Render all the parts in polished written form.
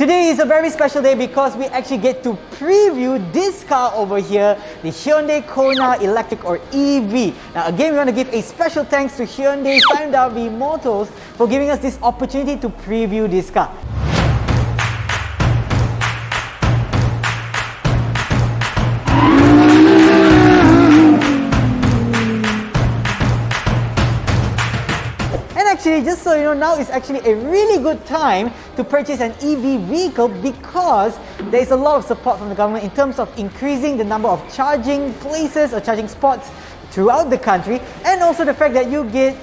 Today is a very special day because we actually get to preview this car over here, the Hyundai Kona Electric or EV. Now again, we want to give a special thanks to Hyundai Sime Darby Motors for giving us this opportunity to preview this car. Actually, just so you know, now is actually a really good time to purchase an EV vehicle because there is a lot of support from the government in terms of increasing the number of charging places or charging spots throughout the country, and also the fact that you get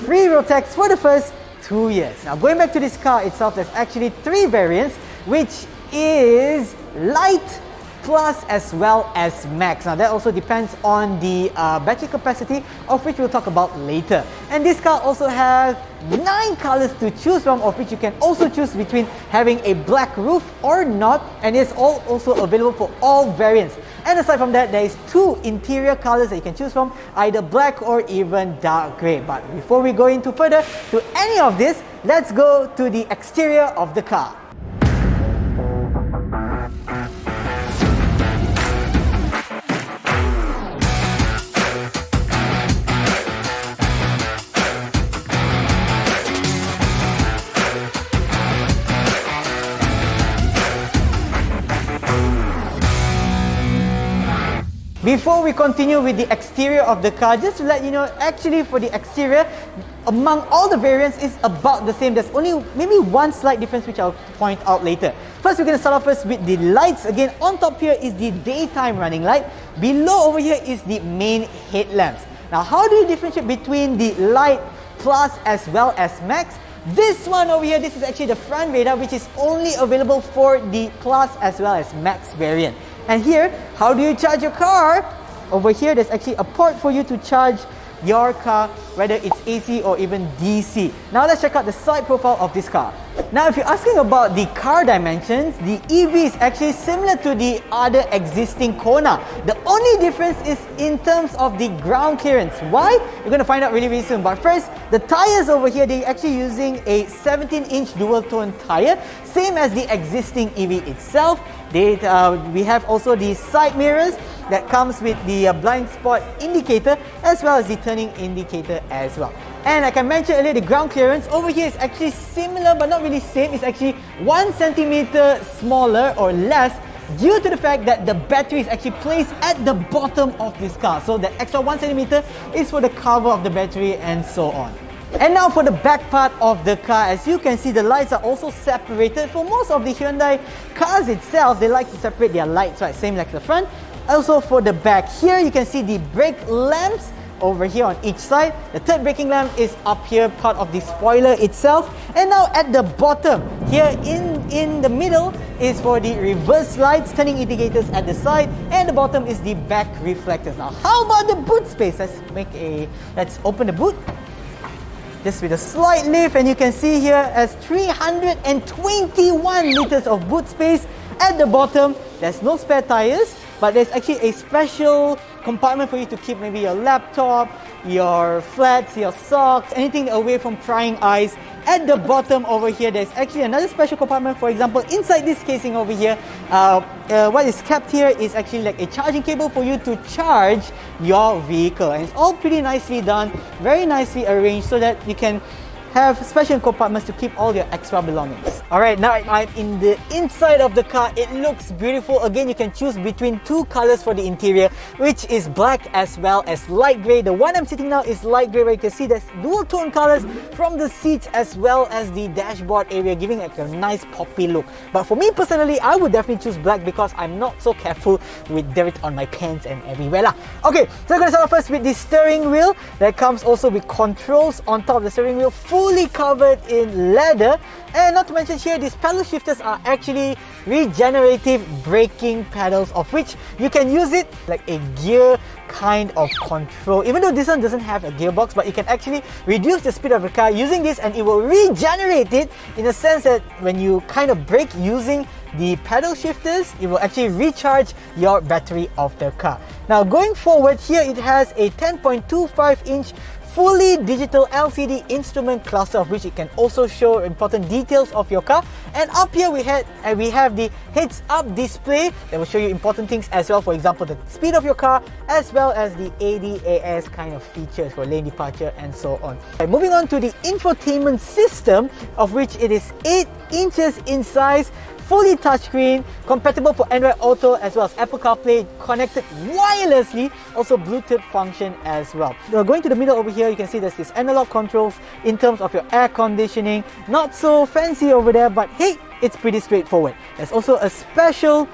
free road tax for the first 2 years. Now, going back to this car itself, there's actually 3 variants, which is Lite, Plus as well as Max. Now that also depends on the battery capacity, of which we'll talk about later. And this car also has 9 colors to choose from, of which you can also choose between having a black roof or not, and it's all also available for all variants. And aside from that, there is 2 interior colors that you can choose from, either black or even dark grey. But before we go into further to any of this, let's go to the exterior of the car. Before we continue with the exterior of the car, just to let you know, actually for the exterior, among all the variants is about the same. There's only maybe one slight difference which I'll point out later. First, we're going to start off first with the lights. Again, on top here is the daytime running light. Below over here is the main headlamps. Now, how do you differentiate between the Lite, Plus as well as Max? This one over here, this is actually the front radar, which is only available for the Plus as well as Max variant. And here, how do you charge your car? Over here, there's actually a port for you to charge your car, whether it's AC or even DC. Now let's check out the side profile of this car. Now if you're asking about the car dimensions, the EV is actually similar to the other existing Kona. The only difference is in terms of the ground clearance. Why? You're going to find out really soon. But first, the tires over here, they're actually using a 17-inch dual-tone tire, same as the existing EV itself. We have also the side mirrors that comes with the blind spot indicator as well as the turning indicator as well. And like I mentioned earlier, the ground clearance over here is actually similar but not really same. It's actually 1 centimeter smaller or less due to the fact that the battery is actually placed at the bottom of this car. So the extra 1 centimeter is for the cover of the battery and so on. And now for the back part of the car, as you can see, the lights are also separated. For most of the Hyundai cars itself, they like to separate their lights, right? Same like the front. Also for the back here, you can see the brake lamps over here on each side. The third braking lamp is up here, part of the spoiler itself. And now at the bottom, here in the middle is for the reverse lights, turning indicators at the side, and the bottom is the back reflectors. Now, how about the boot space? Let's open the boot. Just with a slight lift, and you can see here as 321 liters of boot space. At the bottom, there's no spare tires, but there's actually a special compartment for you to keep maybe your laptop, your flats, your socks, anything away from prying eyes. At the bottom over here, there's actually another special compartment. For example, inside this casing over here, what is kept here is actually like a charging cable for you to charge your vehicle. And it's all pretty nicely done, very nicely arranged so that you can have special compartments to keep all your extra belongings. Alright, now I'm in the inside of the car. It looks beautiful. Again, you can choose between 2 colors for the interior, which is black as well as light grey. The one I'm sitting now is light grey, where you can see there's dual tone colors from the seats as well as the dashboard area, giving it a nice poppy look. But for me personally, I would definitely choose black because I'm not so careful with dirt on my pants and everywhere lah. Okay, so I'm going to start off first with the steering wheel. That comes also with controls on top of the steering wheel, fully covered in leather. And not to mention here, these pedal shifters are actually regenerative braking pedals, of which you can use it like a gear kind of control. Even though this one doesn't have a gearbox, but you can actually reduce the speed of the car using this, and it will regenerate it in the sense that when you kind of brake using the pedal shifters, it will actually recharge your battery of the car. Now going forward here, it has a 10.25 inch fully digital LCD instrument cluster, of which it can also show important details of your car. And up here we have the heads-up display that will show you important things as well. For example, the speed of your car, as well as the ADAS kind of features for lane departure and so on. Right, moving on to the infotainment system, of which it is 8 inches in size, fully touchscreen, compatible for Android Auto as well as Apple CarPlay, connected wirelessly, also Bluetooth function as well. Now, going to the middle over here, you can see there's this analog controls in terms of your air conditioning. Not so fancy over there, but hey, it's pretty straightforward. There's also a special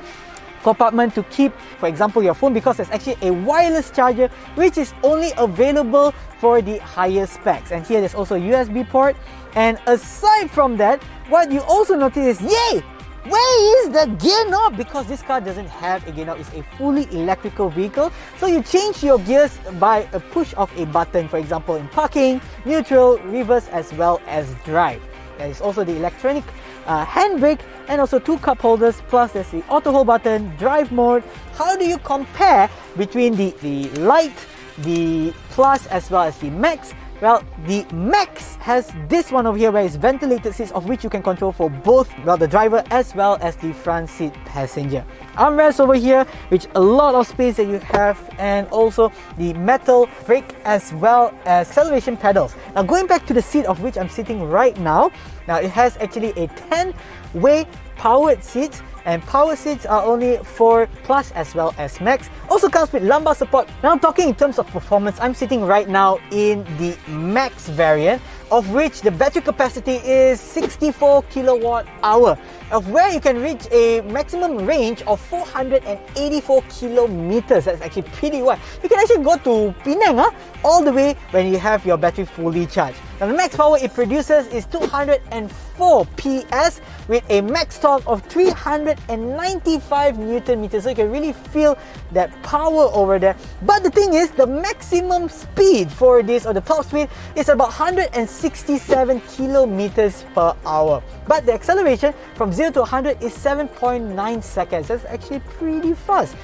compartment to keep, for example, your phone, because there's actually a wireless charger which is only available for the higher specs. And here there's also a USB port. And aside from that, what you also notice is, yay! Where is the gear knob? Because this car doesn't have a gear knob. It's a fully electrical vehicle. So you change your gears by a push of a button, for example, in parking, neutral, reverse, as well as drive. There is also the electronic handbrake and also 2 cup holders, plus there's the auto hold button, drive mode. How do you compare between the Lite, the Plus, as well as the Max? Well, the Max has this one over here where it's ventilated seats, of which you can control for both, well, the driver as well as the front seat passenger. Armrest over here, which a lot of space that you have, and also the metal brake as well as acceleration pedals. Now, going back to the seat of which I'm sitting right now, it has actually a 10-way powered seats, and power seats are only for Plus as well as Max. Also comes with lumbar support. Now, I'm talking in terms of performance. I'm sitting right now in the Max variant, of which the battery capacity is 64 kilowatt hour, of where you can reach a maximum range of 484 kilometers. That's actually pretty wide. You can actually go to Penang all the way when you have your battery fully charged. Now, the max power it produces is 204 PS with a max torque of 395 Newton meters. So you can really feel that power over there. But the thing is, the maximum speed for this, or the top speed, is about 167 kilometers per hour. But the acceleration from 0 to 100 is 7.9 seconds. That's actually pretty fast.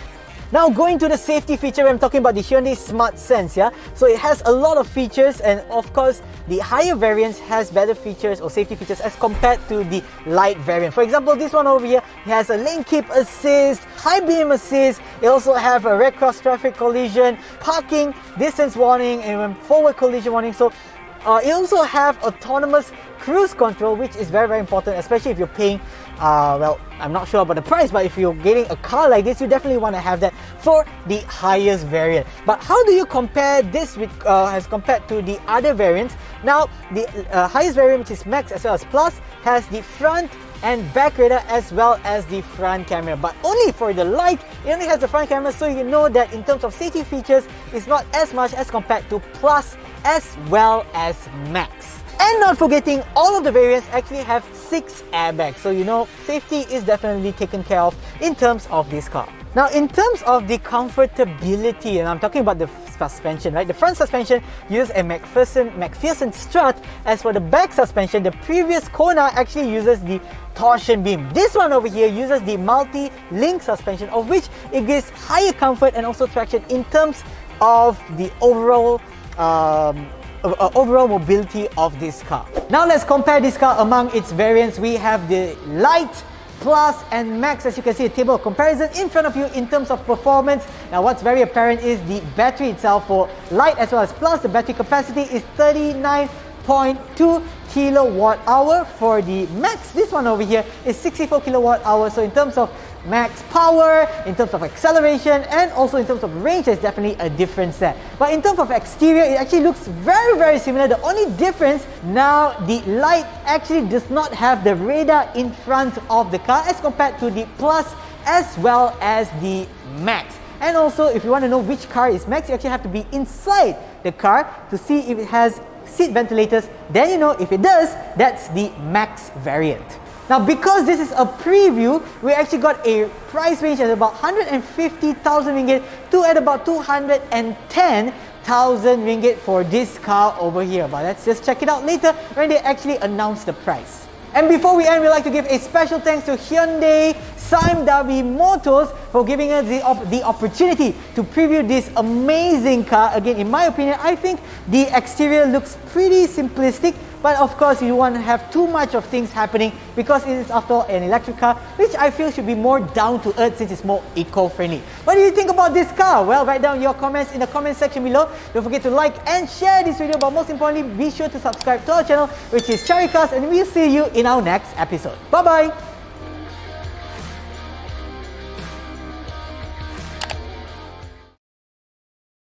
Now, going to the safety feature, I'm talking about the Hyundai Smart Sense, yeah? So it has a lot of features, and of course, the higher variants has better features or safety features as compared to the Lite variant. For example, this one over here, it has a lane keep assist, high beam assist. It also have a red cross traffic collision, parking, distance warning, and forward collision warning. So it also have autonomous cruise control, which is very, very important, especially if you're paying well, I'm not sure about the price, but if you're getting a car like this, you definitely want to have that for the highest variant. But how do you compare this with as compared to the other variants? Now, the highest variant, which is Max as well as Plus, has the front and back radar as well as the front camera, but only for the Lite, it only has the front camera, so you know that in terms of safety features, it's not as much as compared to Plus as well as Max. And not forgetting, all of the variants actually have 6 airbags, so you know safety is definitely taken care of in terms of this car. Now, in terms of the comfortability, and I'm talking about the suspension, right? The front suspension uses a McPherson strut. As for the back suspension, the previous Kona actually uses the torsion beam. This one over here uses the multi-link suspension, of which it gives higher comfort and also traction in terms of the overall mobility of this car. Now let's compare this car among its variants. We have the Lite, Plus and Max. As you can see, a table of comparison in front of you in terms of performance. Now, what's very apparent is the battery itself. For Lite as well as Plus, the battery capacity is 39.2 kilowatt hour. For the Max, this one over here is 64 kilowatt hour. So in terms of max power, in terms of acceleration, and also in terms of range, there's definitely a difference there. But in terms of exterior, it actually looks very, very similar. The only difference, now the Lite actually does not have the radar in front of the car as compared to the Plus as well as the Max. And also, if you want to know which car is Max, you actually have to be inside the car to see if it has seat ventilators. Then you know if it does, that's the Max variant. Now, because this is a preview, we actually got a price range at about 150,000 ringgit to at about 210,000 ringgit for this car over here. But let's just check it out later when they actually announce the price. And before we end, we'd like to give a special thanks to Hyundai Sime Darby Motors for giving us the opportunity to preview this amazing car. Again, in my opinion, I think the exterior looks pretty simplistic, but of course you want to have too much of things happening because it is after all an electric car, which I feel should be more down to earth since it's more eco-friendly. What do you think about this car? Well, write down your comments in the comment section below. Don't forget to like and share this video, but most importantly, be sure to subscribe to our channel, which is Caricarz, and we'll see you in our next episode. Bye bye!